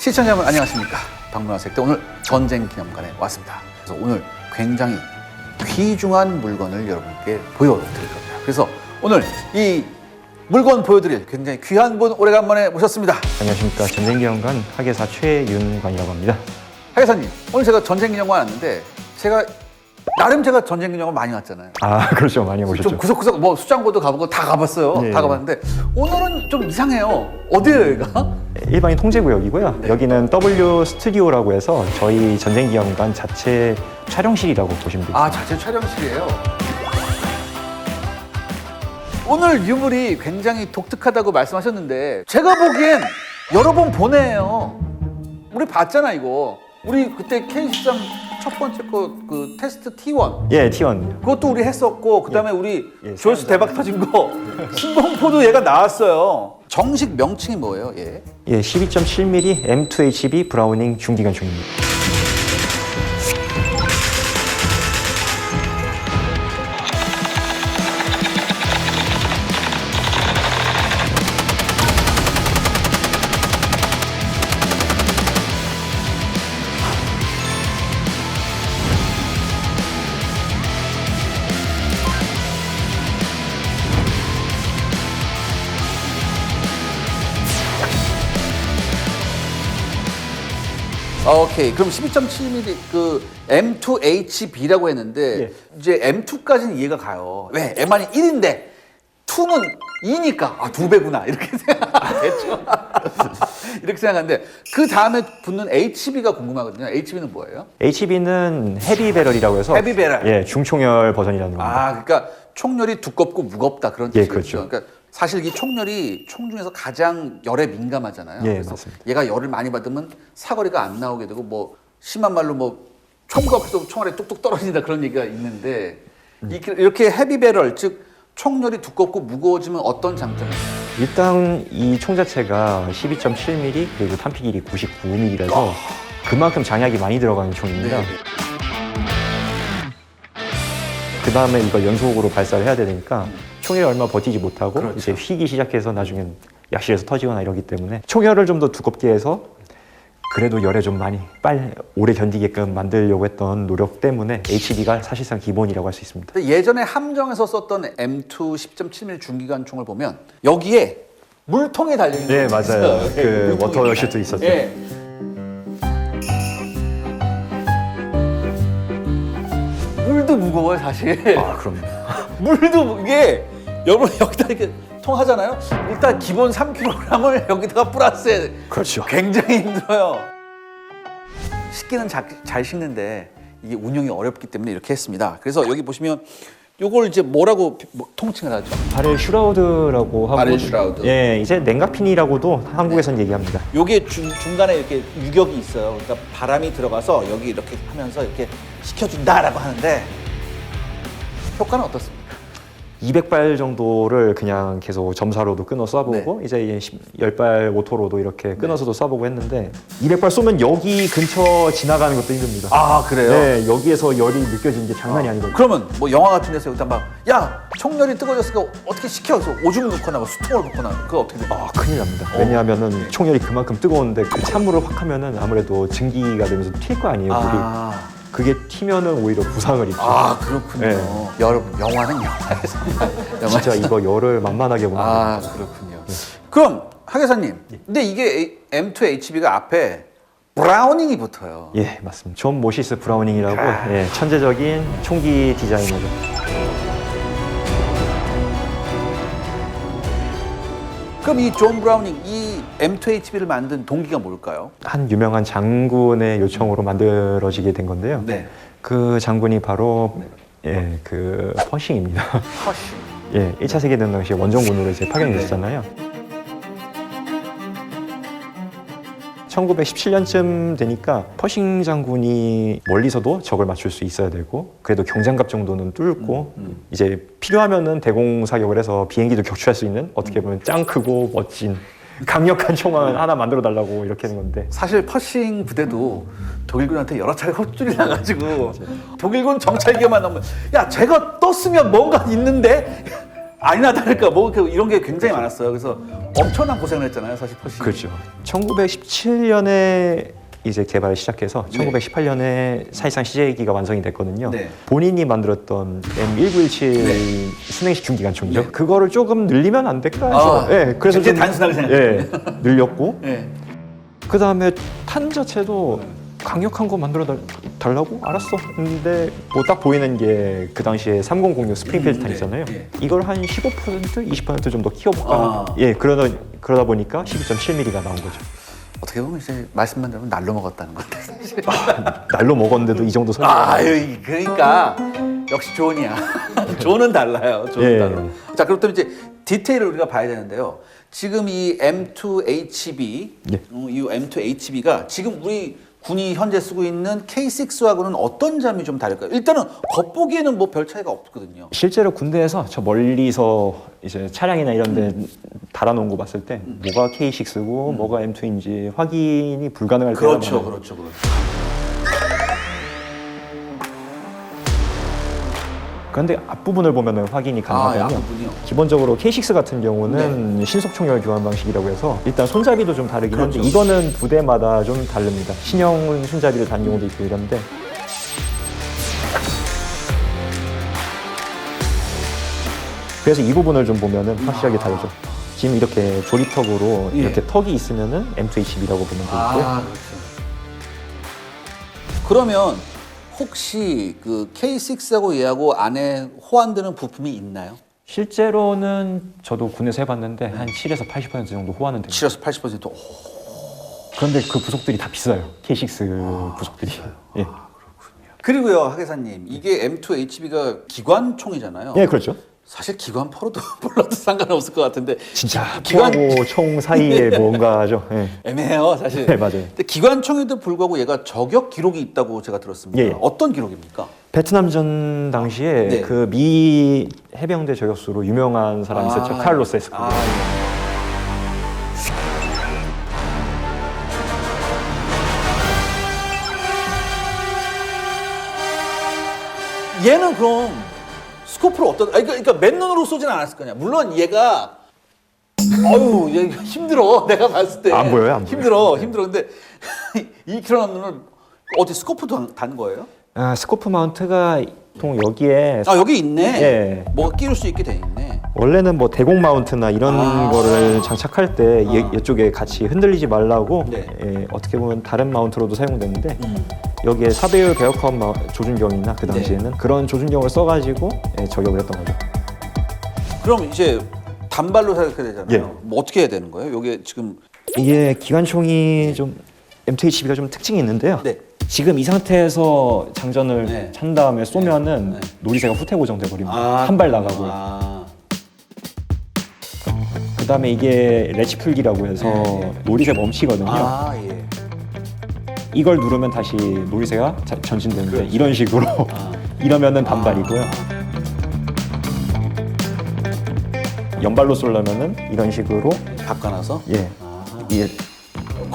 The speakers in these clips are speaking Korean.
시청자 여러분 안녕하십니까. 박문화색대 오늘 전쟁기념관에 왔습니다. 그래서 오늘 굉장히 귀중한 물건을 여러분께 보여드릴 겁니다. 그래서 오늘 이 물건 보여드릴 굉장히 귀한 분 오래간만에 모셨습니다. 안녕하십니까. 전쟁기념관 학예사 최윤관이라고 합니다. 하계사님, 오늘 제가 전쟁기념관 왔는데 나름 제가 전쟁기념관 많이 왔잖아요. 아, 그렇죠. 많이 오셨죠. 좀 구석구석 뭐 수장고도 가보고 다 가봤어요. 네. 다 가봤는데 오늘은 좀 이상해요. 어디예요, 여기가? 일반인 통제구역이고요. 네. 여기는 여기는 W 스튜디오라고 해서 저희 전쟁기념관 자체 촬영실이라고 보시면 됩니다. 아, 자체 촬영실이에요. 오늘 유물이 굉장히 독특하다고 말씀하셨는데 제가 보기엔 여러 번 보내요. 우리 봤잖아 이거. 우리 그때 K13 첫 번째 그 테스트 T1 예, T1. 그것도 우리 했었고 그다음에 우리 예, 조회수 대박 터진 거 신봉포도 얘가 나왔어요. 정식 명칭이 뭐예요? 얘? 예, 12.7mm M2HB 브라우닝 중기관총입니다. 오케이. 그럼 12.7mm 그 M2HB라고 했는데 예. 이제 M2까지는 이해가 가요. 왜? M만이 1인데 2는 2니까 아, 2배구나. 이렇게 생각했죠. 이렇게 생각하는데 그 다음에 붙는 HB가 궁금하거든요. HB는 뭐예요? HB는 헤비 배럴이라고 해서 헤비 배럴. 예, 중총열 버전이라는 겁니다. 아, 그러니까 총열이 두껍고 무겁다 그런 예, 뜻이죠. 그렇죠. 그러니까 사실 이 총열이 총 중에서 가장 열에 민감하잖아요. 예, 그래서 맞습니다. 얘가 열을 많이 받으면 사거리가 안 나오게 되고 뭐 심한 말로 뭐 총구 앞에서 총알이 뚝뚝 떨어진다 그런 얘기가 있는데 이렇게 헤비 배럴 즉 총열이 두껍고 무거워지면 어떤 장점이 있어요? 일단 이 총 자체가 12.7mm 그리고 탄피 길이 99mm라서 그만큼 장약이 많이 들어가는 총입니다. 네. 그 다음에 이걸 연속으로 발사를 해야 되니까 총열이 얼마 버티지 못하고 그렇죠. 이제 휘기 시작해서 나중엔 약실에서 터지거나 이러기 때문에 총열을 좀 더 두껍게 해서 그래도 열에 좀 많이 오래 견디게끔 만들려고 했던 노력 때문에 HB가 사실상 기본이라고 할 수 있습니다. 근데 예전에 함정에서 썼던 M2 10.7mm 중기관총을 보면 여기에 물통이 달려있는 네, 거 맞아요. 있어요. 그 워터 슈트 있었죠. 예. 물도 무거워요 사실. 아, 그럼요. 물도 이게 여러분 여기다 이렇게 통하잖아요. 일단 기본 3kg을 여기다가 플러스해. 그렇죠. 굉장히 힘들어요. 식기는 잘 식는데 이게 운영이 어렵기 때문에 이렇게 했습니다. 그래서 여기 보시면 요걸 이제 뭐라고 통칭을 하죠? 바렐 슈라우드라고 하고 바렐 슈라우드. 예, 이제 냉각핀이라고도 한국에선 얘기합니다. 요게 중간에 이렇게 유격이 있어요. 그러니까 바람이 들어가서 여기 이렇게 하면서 이렇게 식혀준다라고 하는데 효과는 어떻습니까? 200발 정도를 그냥 계속 점사로도 끊어 쏴보고 네. 이제 10발 오토로도 이렇게 끊어서도 쏴보고 했는데 200발 쏘면 여기 근처 지나가는 것도 힘듭니다. 아 그래요? 네, 여기에서 열이 느껴지는 게 장난이 아니거든요. 그러면 뭐 영화 같은 데서 여기다 막 야 총열이 뜨거워졌으니까 어떻게 식혀? 그래서 오줌을 넣거나 뭐 수통을 붓거나 그거 어떻게 돼요? 아, 큰일 납니다. 왜냐하면은 총열이 그만큼 뜨거운데 그 찬물을 확 하면은 아무래도 증기가 되면서 튈 거 아니에요, 물이. 그게 튀면은 오히려 부상을 입죠. 아 그렇군요. 네. 여러분 영화는 영화에서 진짜 이거 열을 만만하게 보면 아 그렇군요. 그럼 하계사님, 근데 이게 M2HB가 앞에 브라우닝이 붙어요. 예, 맞습니다. 존 모시스 브라우닝이라고 예, 천재적인 총기 디자이너죠. 그럼 이 존 브라우닝, 이 M2HB를 만든 동기가 뭘까요? 한 유명한 장군의 요청으로 만들어지게 된 건데요. 네. 그 장군이 바로 예, 그 퍼싱입니다. 퍼싱. 예, 1차 세계대전 당시에 원정군으로 이제 파견이 됐었잖아요. 1917년쯤 되니까 퍼싱 장군이 멀리서도 적을 맞출 수 있어야 되고 그래도 경장갑 정도는 뚫고 이제 필요하면은 대공 사격을 해서 비행기도 격추할 수 있는 어떻게 보면 짱 크고 멋진 강력한 총알 하나 만들어 달라고 이렇게 된 건데 사실 퍼싱 부대도 독일군한테 여러 차례 헛줄이 나가지고 독일군 정찰기만 나오면 야 제가 떴으면 뭔가 있는데 아니나 다를까 뭐 이런 게 굉장히 많았어요. 그래서 엄청난 고생을 했잖아요, 사실 퍼시. 그렇죠. 1917년에 이제 개발을 시작해서 네. 1918년에 사실상 CJ기가 완성이 됐거든요. 네. 본인이 만들었던 M1917 순행식 중기관총이죠. 네. 그거를 조금 늘리면 안 될까 해서 아, 예, 그래서 굉장히 좀 단순하게 생각해요. 늘렸고 네. 그 다음에 탄 자체도 강력한 거 만들어 달라고 알았어. 근데 뭐 딱 보이는 게 그 당시에 3006 스프링필드 탄 네. 있잖아요. 네. 이걸 한 15% 20% 정도 키워볼까. 아. 예, 그러다 보니까 12.7mm가 나온 거죠. 어떻게 보면 이제 말씀만 들으면 날로 먹었다는 건데. 사실. 날로 먹었는데도 이 정도 소리. 그러니까 역시 존이야. 존은 달라요. 존은 예. 달라. 자, 그렇다면 이제 디테일을 우리가 봐야 되는데요. 지금 이 M2HB, 예. 이 M2HB가 지금 우리 군이 현재 쓰고 있는 K6하고는 어떤 점이 좀 다를까요? 일단은 겉보기에는 뭐 별 차이가 없거든요. 실제로 군대에서 저 멀리서 이제 차량이나 이런데 달아놓은 거 봤을 때 뭐가 K6고 뭐가 M2인지 확인이 불가능할 때가 그렇죠, 많아요. 그렇죠, 그렇죠. 그런데 앞부분을 보면 확인이 가능하거든요. 앞부분이요. 기본적으로 K6 같은 경우는 신속 총열 교환 방식이라고 해서 일단 손잡이도 좀 다르긴 한데 그렇죠. 이거는 부대마다 좀 다릅니다. 신형 손잡이를 단 경우도 있고 이런데 그래서 이 부분을 좀 보면은 확실하게 다르죠. 지금 이렇게 조립턱으로 예. 이렇게 턱이 있으면은 M2HB라고 보면 되고요. 그렇죠. 그러면 혹시 그 K6하고 얘하고 안에 호환되는 부품이 있나요? 실제로는 저도 군에서 해봤는데 한 7에서 80% 정도 호환은 됩니다. 7에서 80%. 그런데 그 부속들이 다 비싸요. K6 부속들이. 예. 그리고요, 하계사님, 이게 M2HB가 기관총이잖아요. 예, 그렇죠. 사실 기관포로도 불러도 상관없을 것 같은데 진짜 기관- 포하고 총 사이에 뭔가죠. 예. 애매해요, 사실. 네, 맞아요. 근데 기관총에도 불구하고 얘가 저격 기록이 있다고 제가 들었습니다. 예. 어떤 기록입니까? 베트남전 당시에 네. 그 미 해병대 저격수로 유명한 사람이 있었죠. 카를로스 에스코바. 얘는 그럼 스코프를 그러니까 맨눈으로 쏘진 않았을 거냐. 물론 얘가 얘 힘들어. 내가 봤을 때 안 보여요, 안 힘들어. 근데 2kg 남는 어디 스코프도 단 거예요? 스코프 마운트가 보통 여기에 여기 있네. 예. 뭐가 끼울 수 있게 돼 있네. 원래는 뭐 대공 마운트나 이런 거를 장착할 때 이쪽에 같이 흔들리지 말라고 네. 예, 어떻게 보면 다른 마운트로도 사용되는데 여기에 4배율 배역화음 조준경이나 그 당시에는 그런 조준경을 써가지고 예, 저격을 했던 거죠. 그럼 이제 단발로 사격해야 되잖아요. 예. 뭐 어떻게 해야 되는 거예요? 요게 지금 이게 기관총이 좀 M2HB가 좀 특징이 있는데요. 네. 지금 이 상태에서 장전을 네. 찬 다음에 쏘면은 네. 노리새가 후퇴 고정돼 버립니다. 한 발 나가고요. 그 다음에 이게 레치 풀기라고 해서 노리새 멈추거든요. 예. 이걸 누르면 다시 노리새가 전진되는데 그렇죠. 이런 식으로 이러면은 반발이고요. 연발로 쏘려면은 이런 식으로 바꿔놔서 이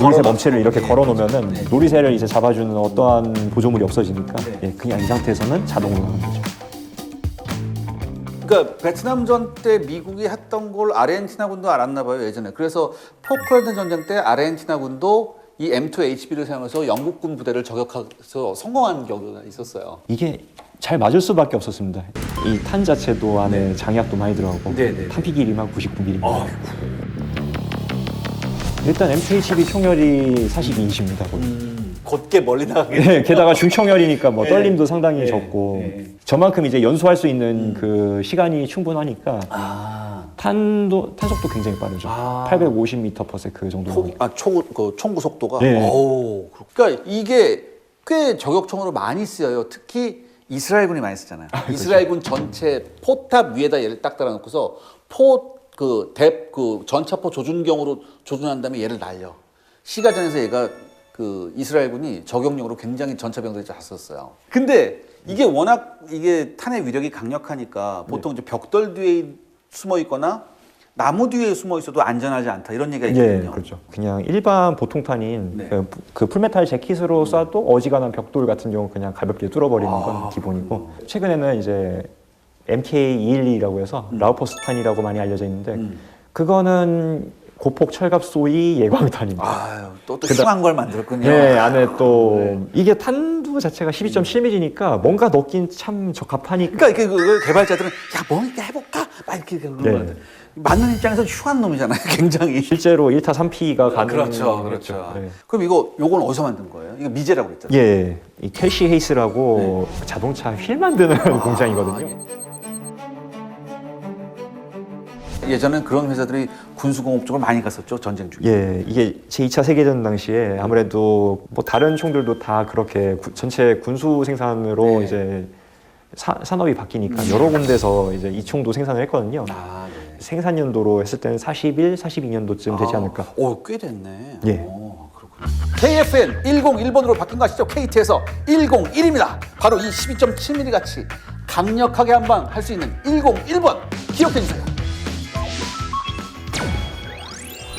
노리새 멈체를 이렇게 네. 걸어놓으면은 네. 노리새를 이제 잡아주는 어떠한 보조물이 없어지니까 네. 예, 그냥 이 상태에서는 자동으로 하는 거죠. 그러니까 베트남전 때 미국이 했던 걸 아르헨티나군도 알았나 봐요, 예전에. 그래서 포클랜드 전쟁 때 아르헨티나군도 이 M2HB를 사용해서 영국군 부대를 저격해서 성공한 경우가 있었어요. 이게 잘 맞을 수밖에 없었습니다. 이 탄 자체도 안에 장약도 많이 들어가고 네, 네. 탄피 길이만 99mm. 일단 M2HB 총열이 42인치입니다. 곧게 멀리 나가게. 네, 게다가 중총열이니까 뭐 네. 떨림도 상당히 네. 적고 네. 저만큼 이제 연소할 수 있는 그 시간이 충분하니까 탄속도 굉장히 빠르죠. 850m/s 정도. 총구 속도가. 네. 오, 그러니까 이게 꽤 저격총으로 많이 쓰여요. 특히 이스라엘군이 많이 쓰잖아요. 이스라엘군 전체 포탑 위에다 얘를 딱 달아놓고서 전차포 조준경으로 조준한 다음에 얘를 날려. 시가전에서 얘가 이스라엘군이 저격용으로 굉장히 전차병들이 잘 썼어요. 근데 이게 워낙 이게 탄의 위력이 강력하니까 보통 이제 벽돌 뒤에 숨어 있거나 나무 뒤에 숨어 있어도 안전하지 않다 이런 얘기가 있거든요. 예, 그렇죠. 그냥 일반 보통탄인 네. 그 풀메탈 재킷으로 쏴도 어지간한 벽돌 같은 경우 그냥 가볍게 뚫어버리는 건 기본이고 최근에는 이제 MK212라고 해서 라우포스탄이라고 많이 알려져 있는데 그거는 고폭 철갑 쏘이 예광탄입니다. 아유, 또 흉한 걸 만들었군요. 네, 안에 또 이게 탄두 자체가 12.7mm니까 뭔가 넣긴 참 적합하니까. 그러니까 그 개발자들은 야, 뭐 이렇게 해볼까? 막 이렇게 그런 거 같아. 맞는 입장에서 흉한 놈이잖아요, 굉장히. 실제로 1타 3피가 가능. 그렇죠. 네. 그럼 요건 어디서 만든 거예요? 이거 미제라고 했잖아요. 예, 이 켈시 헤이스라고 자동차 휠 만드는 공장이거든요. 예전엔 그런 회사들이 군수공업 쪽으로 많이 갔었죠, 전쟁 중에. 예, 이게 제2차 세계대전 당시에 아무래도 뭐 다른 총들도 다 그렇게 전체 군수 생산으로 네. 이제 산업이 바뀌니까 여러 군데서 이제 이 총도 생산을 했거든요. 아, 네. 생산 연도로 했을 때는 41, 42년도쯤 되지 않을까. 꽤 됐네. 예. 그렇군요. KFN 101번으로 바뀐 거 아시죠? KT에서 101입니다. 바로 이 12.7mm 같이 강력하게 한 방 할 수 있는 101번 기억해 주세요.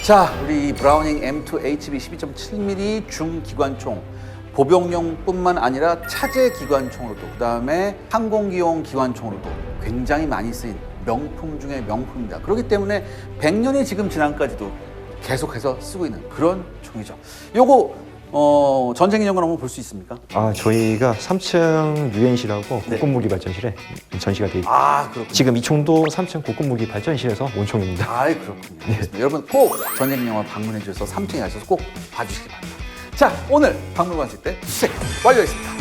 자, 우리 브라우닝 M2 HB 12.7mm 중기관총 보병용뿐만 아니라 차제 기관총으로도 그다음에 항공기용 기관총으로도 굉장히 많이 쓰인 명품 중에 명품입니다. 그렇기 때문에 100년이 지금 지난까지도 계속해서 쓰고 있는 그런 총이죠. 요거 전쟁기념관 한번 볼 수 있습니까? 아, 저희가 3층 UNC라고 네. 국군무기 발전실에 전시가 돼 있고 그렇군요. 지금 이 총도 3층 국군무기 발전실에서 온 총입니다. 그렇군요. 알겠습니다. 여러분 꼭 전쟁기념관 방문해 주셔서 3층에 가셔서 꼭 봐주시기 바랍니다. 자, 오늘 박물관 왔을 때 수색 완료했습니다.